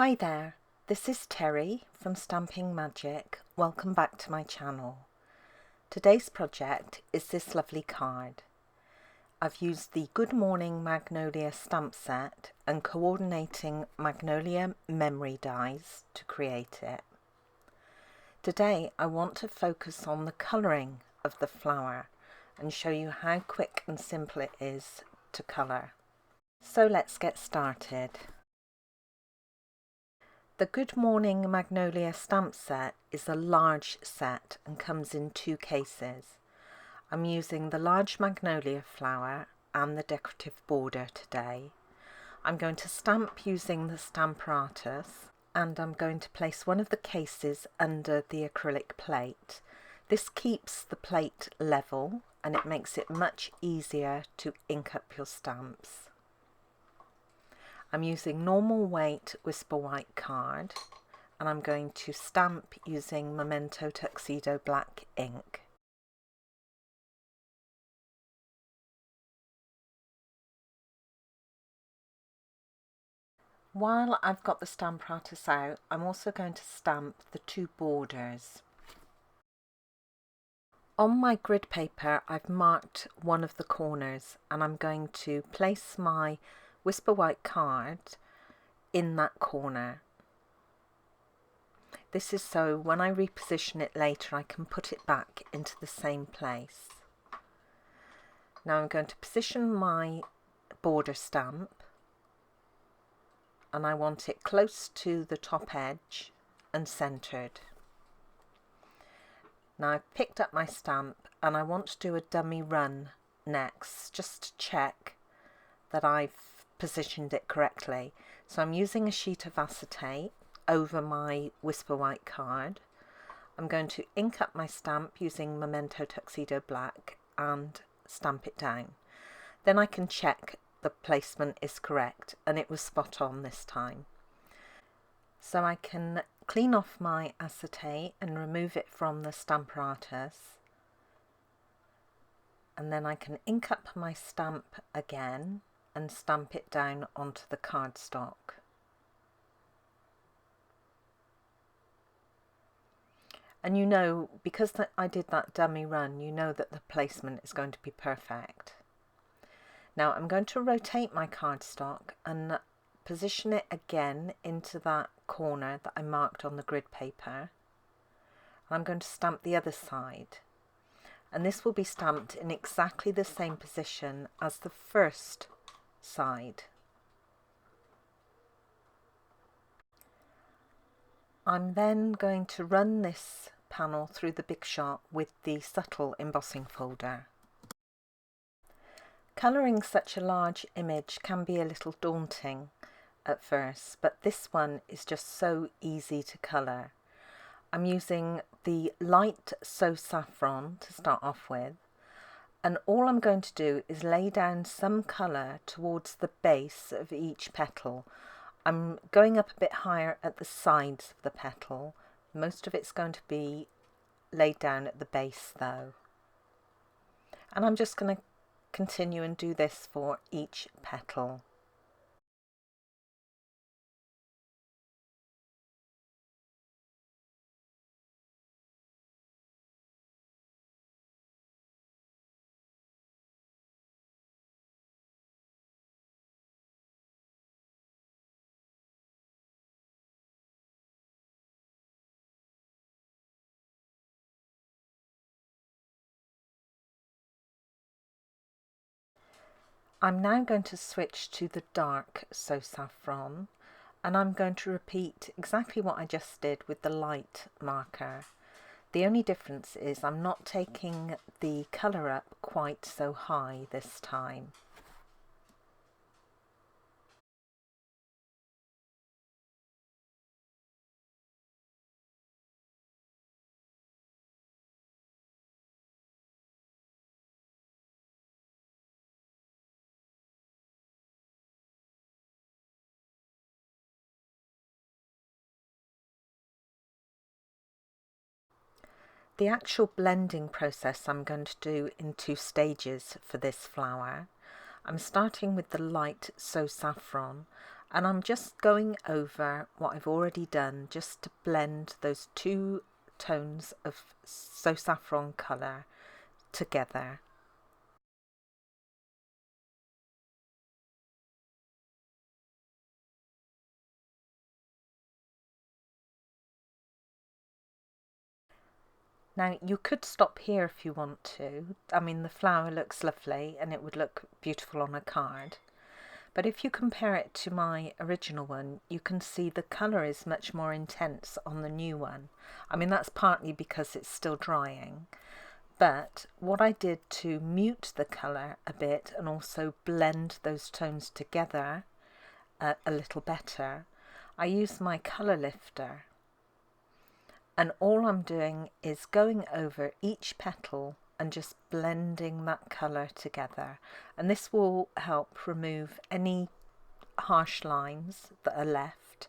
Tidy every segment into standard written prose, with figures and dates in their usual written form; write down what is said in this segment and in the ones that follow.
Hi there, this is Teri from Stamping Magic. Welcome back to my channel. Today's project is this lovely card. I've used the Good Morning Magnolia stamp set and coordinating Magnolia memory dies to create it. Today I want to focus on the colouring of the flower and show you how quick and simple it is to colour. So let's get started. The Good Morning Magnolia stamp set is a large set and comes in two cases. I'm using the large magnolia flower and the decorative border today. I'm going to stamp using the Stamparatus and I'm going to place one of the cases under the acrylic plate. This keeps the plate level and it makes it much easier to ink up your stamps. I'm using normal weight Whisper White card and I'm going to stamp using Memento Tuxedo Black ink. While I've got the Stamparatus out, I'm also going to stamp the two borders. On my grid paper I've marked one of the corners and I'm going to place my Whisper White card in that corner. This is so when I reposition it later I can put it back into the same place. Now I'm going to position my border stamp and I want it close to the top edge and centered. Now I've picked up my stamp and I want to do a dummy run next just to check that I've positioned it correctly. So I'm using a sheet of acetate over my Whisper White card. I'm going to ink up my stamp using Memento Tuxedo Black and stamp it down. Then I can check the placement is correct and it was spot on this time. So I can clean off my acetate and remove it from the Stamparatus. And then I can ink up my stamp again and stamp it down onto the cardstock. And you know, because I did that dummy run, you know that the placement is going to be perfect. Now I'm going to rotate my cardstock and position it again into that corner that I marked on the grid paper. And I'm going to stamp the other side. And this will be stamped in exactly the same position as the first side. I'm then going to run this panel through the Big Shot with the subtle embossing folder. Colouring such a large image can be a little daunting at first, but this one is just so easy to colour. I'm using the light So Saffron to start off with, and all I'm going to do is lay down some colour towards the base of each petal. I'm going up a bit higher at the sides of the petal. Most of it's going to be laid down at the base though. And I'm just going to continue and do this for each petal. I'm now going to switch to the dark So Saffron and I'm going to repeat exactly what I just did with the light marker. The only difference is I'm not taking the colour up quite so high this time. The actual blending process I'm going to do in two stages for this flower. I'm starting with the light So Saffron And I'm just going over what I've already done just to blend those two tones of So Saffron colour together. Now you could stop here if you want to. I mean, the flower looks lovely and it would look beautiful on a card. But if you compare it to my original one, you can see the colour is much more intense on the new one. I mean, that's partly because it's still drying. But what I did to mute the colour a bit and also blend those tones together a little better, I used my colour lifter. And all I'm doing is going over each petal and just blending that colour together. And this will help remove any harsh lines that are left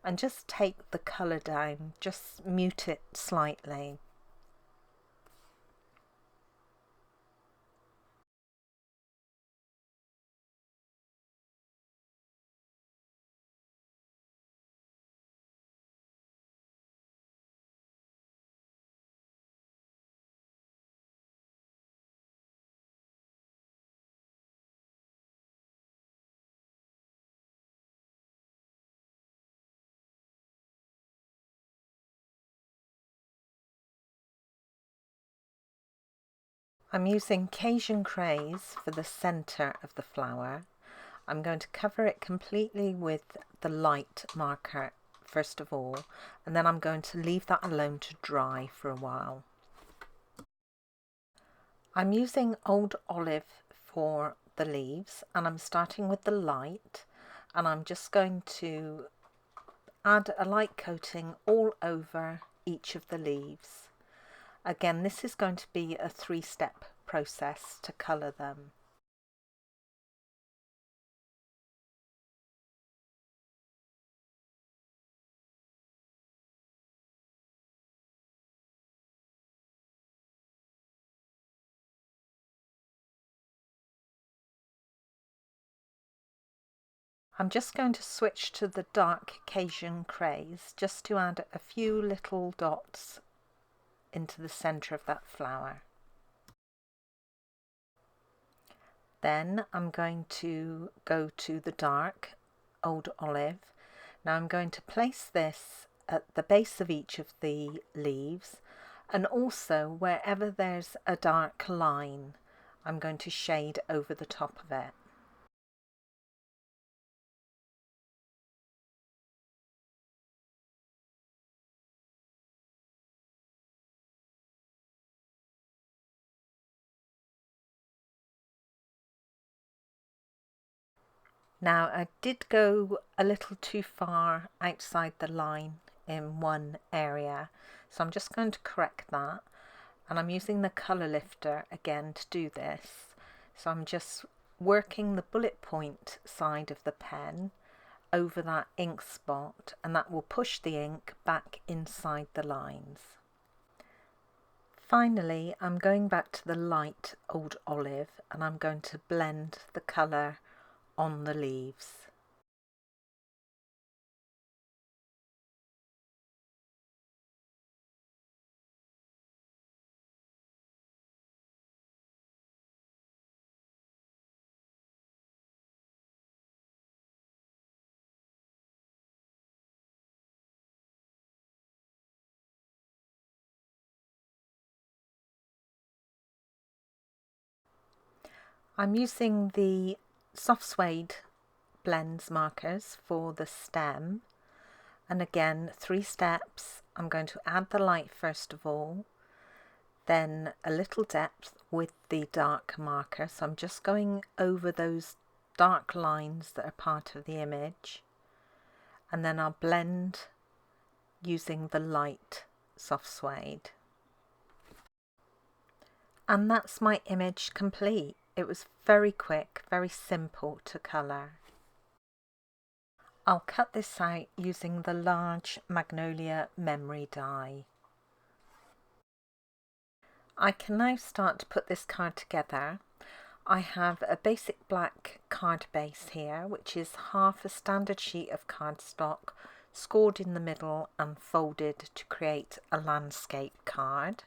and just take the colour down, just mute it slightly. I'm using Cajun Craze for the centre of the flower. I'm going to cover it completely with the light marker first of all, and then I'm going to leave that alone to dry for a while. I'm using Old Olive for the leaves, and I'm starting with the light, and I'm just going to add a light coating all over each of the leaves. Again, this is going to be a 3-step process to colour them. I'm just going to switch to the dark Cajun Craze just to add a few little dots into the centre of that flower. Then I'm going to go to the dark Old Olive. Now I'm going to place this at the base of each of the leaves, and also wherever there's a dark line I'm going to shade over the top of it. Now I did go a little too far outside the line in one area, so I'm just going to correct that, and I'm using the colour lifter again to do this. So I'm just working the bullet point side of the pen over that ink spot, and that will push the ink back inside the lines. Finally, I'm going back to the light Old Olive and I'm going to blend the colour on the leaves. I'm using the soft suede blends markers for the stem, and again 3 steps. I'm going to add the light first of all, then a little depth with the dark marker, so I'm just going over those dark lines that are part of the image, and then I'll blend using the light soft suede. And that's my image complete. It was very quick, very simple to colour. I'll cut this out using the large Magnolia memory die. I can now start to put this card together. I have a basic black card base here, which is half a standard sheet of cardstock, scored in the middle and folded to create a landscape card.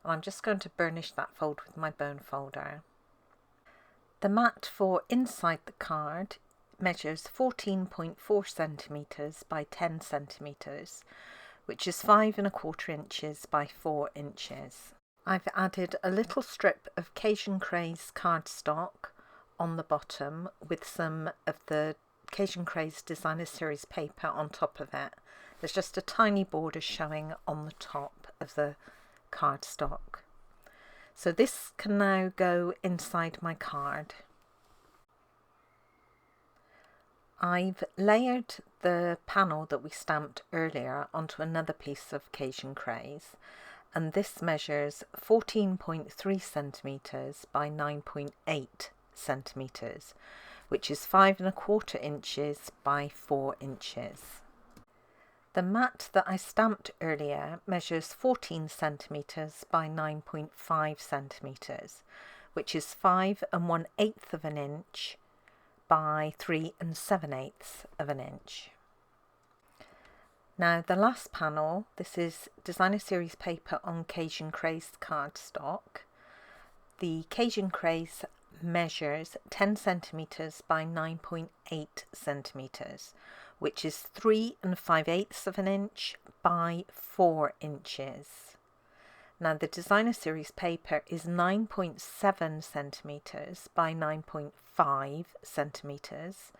I'm just going to burnish that fold with my bone folder. The mat for inside the card measures 14.4 centimeters by 10 centimeters, which is 5¼ inches by 4 inches. I've added a little strip of Cajun Craze cardstock on the bottom with some of the Cajun Craze Designer Series paper on top of it. There's just a tiny border showing on the top of the cardstock. So this can now go inside my card. I've layered the panel that we stamped earlier onto another piece of Cajun Craze, and this measures 14.3 centimeters by 9.8 centimeters, which is 5¼ inches by 4 inches. The mat that I stamped earlier measures 14 centimeters by 9.5 centimeters, which is 5⅛ of an inch by 3�7/8 of an inch. Now the last panel, this is Designer Series paper on Cajun Craze cardstock. The Cajun Craze measures 10 centimeters by 9.8 centimeters, which is 3�5/8 of an inch by 4 inches. Now the Designer Series paper is 9.7 centimeters by 9.5 centimeters,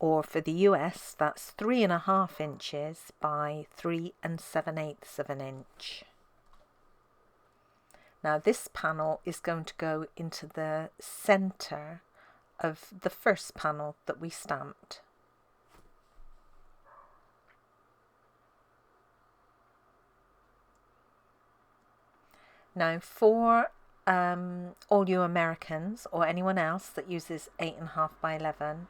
or for the US that's 3½ inches by 3�7/8 of an inch. Now this panel is going to go into the center of the first panel that we stamped. Now for all you Americans or anyone else that uses 8½ by 11,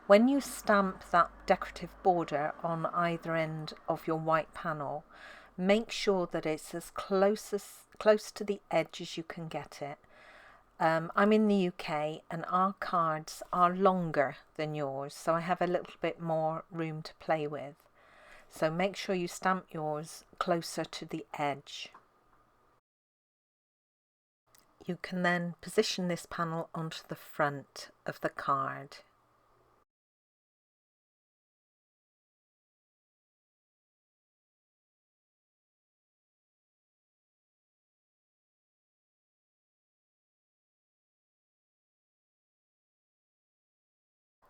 when you stamp that decorative border on either end of your white panel, make sure that it's as close to the edge as you can get it. I'm in the UK and our cards are longer than yours, so I have a little bit more room to play with. So make sure you stamp yours closer to the edge. You can then position this panel onto the front of the card.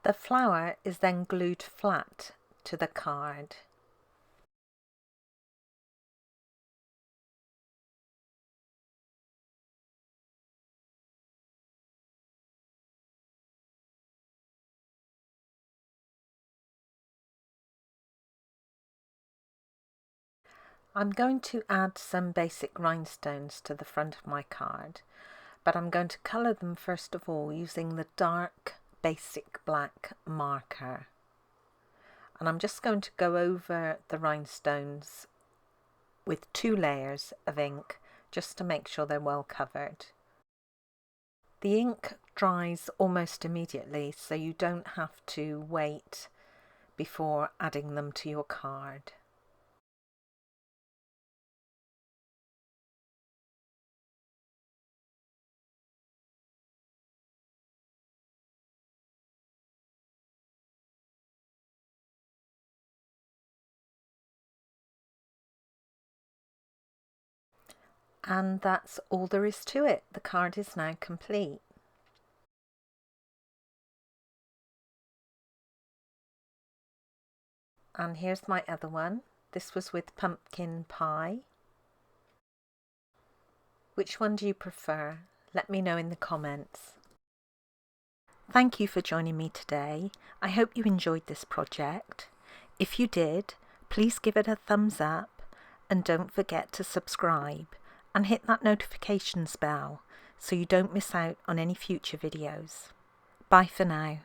The flower is then glued flat to the card. I'm going to add some basic rhinestones to the front of my card, but I'm going to colour them first of all using the dark basic black marker. And I'm just going to go over the rhinestones with 2 layers of ink just to make sure they're well covered. The ink dries almost immediately, so you don't have to wait before adding them to your card. And that's all there is to it. The card is now complete. And here's my other one. This was with pumpkin pie. Which one do you prefer? Let me know in the comments. Thank you for joining me today. I hope you enjoyed this project. If you did, please give it a thumbs up and don't forget to subscribe and hit that notifications bell so you don't miss out on any future videos. Bye for now.